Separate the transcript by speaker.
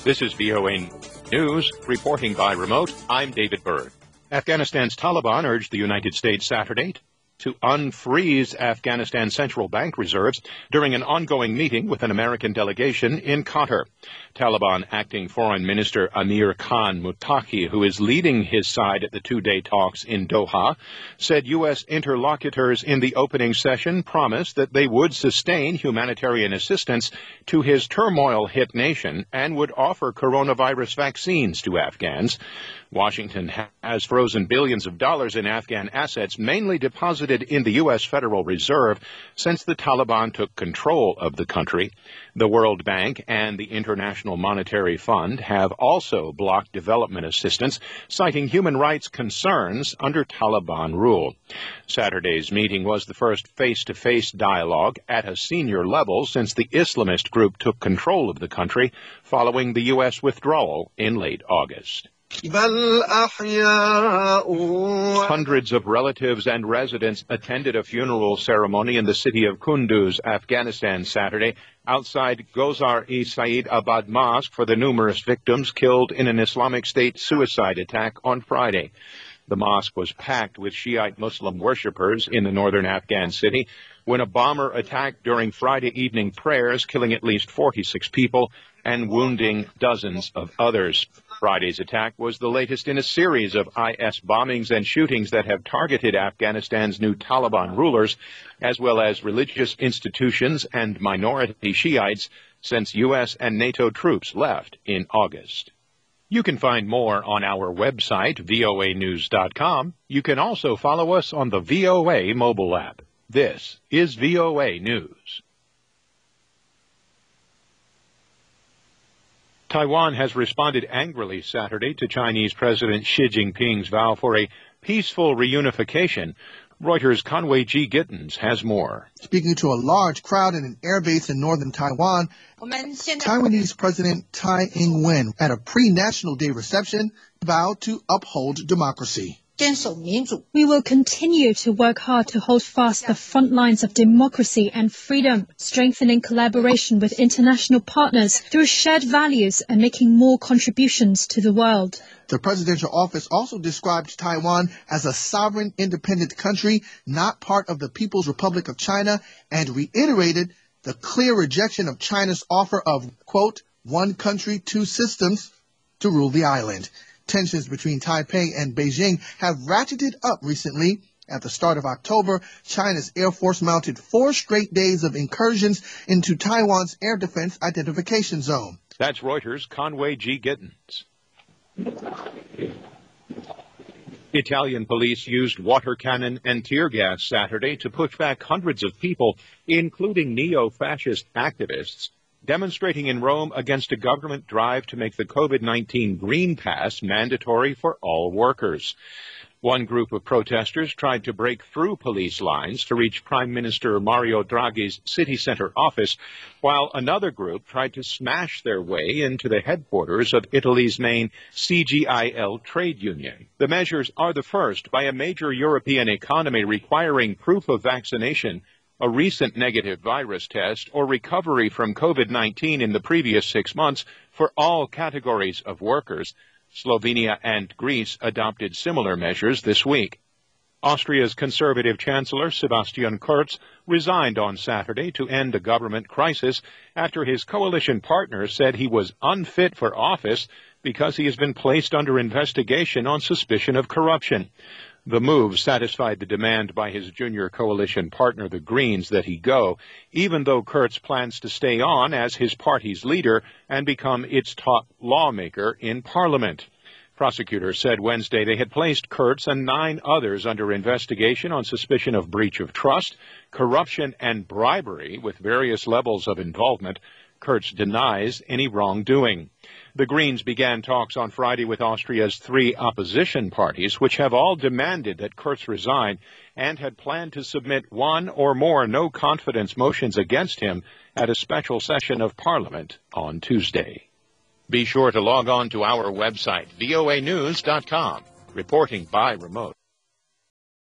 Speaker 1: This is VOA News, reporting by remote. I'm David Byrd. Afghanistan's Taliban urged the United States Saturday to unfreeze Afghanistan central bank reserves during an ongoing meeting with an American delegation in Qatar. Taliban acting Foreign Minister Amir Khan Muttaqi, who is leading his side at the two-day talks in Doha, said U.S. interlocutors in the opening session promised that they would sustain humanitarian assistance to his turmoil-hit nation and would offer coronavirus vaccines to Afghans. Washington has frozen billions of dollars in Afghan assets, mainly deposited in the U.S. Federal Reserve, since the Taliban took control of the country. The World Bank and the International Monetary Fund have also blocked development assistance, citing human rights concerns under Taliban rule. Saturday's meeting was the first face-to-face dialogue at a senior level since the Islamist group took control of the country following the U.S. withdrawal in late August. Hundreds of relatives and residents attended a funeral ceremony in the city of Kunduz, Afghanistan, Saturday, outside Gozar-e-Said Abad Mosque for the numerous victims killed in an Islamic State suicide attack on Friday. The mosque was packed with Shiite Muslim worshippers in the northern Afghan city when a bomber attacked during Friday evening prayers, killing at least 46 people and wounding dozens of others. Friday's attack was the latest in a series of IS bombings and shootings that have targeted Afghanistan's new Taliban rulers, as well as religious institutions and minority Shiites, since U.S. and NATO troops left in August. You can find more on our website, voanews.com. You can also follow us on the VOA mobile app. This is VOA News. Taiwan has responded angrily Saturday to Chinese President Xi Jinping's vow for a peaceful reunification. Reuters' Conway G. Gittins has more.
Speaker 2: Speaking to a large crowd in an airbase in northern Taiwan, Taiwanese President Tsai Ing-wen at a pre-National Day reception vowed to uphold democracy.
Speaker 3: We will continue to work hard to hold fast the front lines of democracy and freedom, strengthening collaboration with international partners through shared values and making more contributions to the world.
Speaker 2: The presidential office also described Taiwan as a sovereign, independent country, not part of the People's Republic of China, and reiterated the clear rejection of China's offer of, quote, one country, two systems to rule the island. Tensions between Taipei and Beijing have ratcheted up recently. At the start of October, China's Air Force mounted 4 straight days of incursions into Taiwan's air defense identification zone.
Speaker 1: That's Reuters' Conway G. Gittins. Italian police used water cannon and tear gas Saturday to push back hundreds of people, including neo-fascist activists, demonstrating in Rome against a government drive to make the COVID-19 Green Pass mandatory for all workers. One group of protesters tried to break through police lines to reach Prime Minister Mario Draghi's city center office, while another group tried to smash their way into the headquarters of Italy's main CGIL trade union. The measures are the first by a major European economy requiring proof of vaccination, a recent negative virus test, or recovery from COVID-19 in the previous 6 months for all categories of workers. Slovenia and Greece adopted similar measures this week. Austria's conservative chancellor, Sebastian Kurz, resigned on Saturday to end a government crisis after his coalition partner said he was unfit for office because he has been placed under investigation on suspicion of corruption. The move satisfied the demand by his junior coalition partner, the Greens, that he go, even though Kurz plans to stay on as his party's leader and become its top lawmaker in Parliament. Prosecutors said Wednesday they had placed Kurz and 9 others under investigation on suspicion of breach of trust, corruption, and bribery with various levels of involvement. Kurz denies any wrongdoing. The Greens began talks on Friday with Austria's 3 opposition parties, which have all demanded that Kurz resign and had planned to submit 1 or more no-confidence motions against him at a special session of Parliament on Tuesday. Be sure to log on to our website, voanews.com, reporting by remote.